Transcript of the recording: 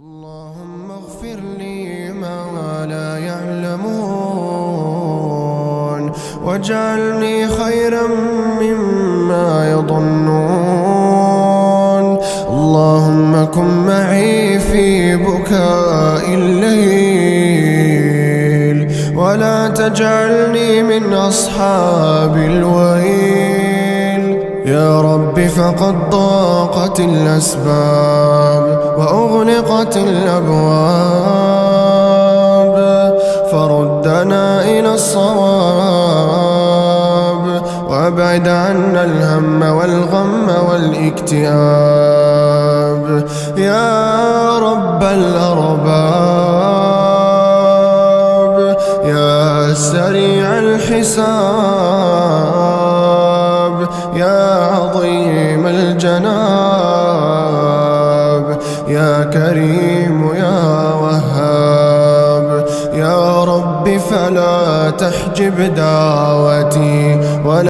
اللهم اغفر لي ما لا يعلمون واجعلني خيرا مما يظنون. اللهم كن معي في بكاء الليل ولا تجعلني من أصحاب الويل. يا رب فقد ضاقت الأسباب وأغلقت الأبواب، فردنا إلى الصواب وأبعد عنا الهم والغم والاكتئاب. يا رب الأرباب يا سريع الحساب يا عظيم الجناب يا كريم يا وهاب. يا رب فلا تحجب دعوتي ولا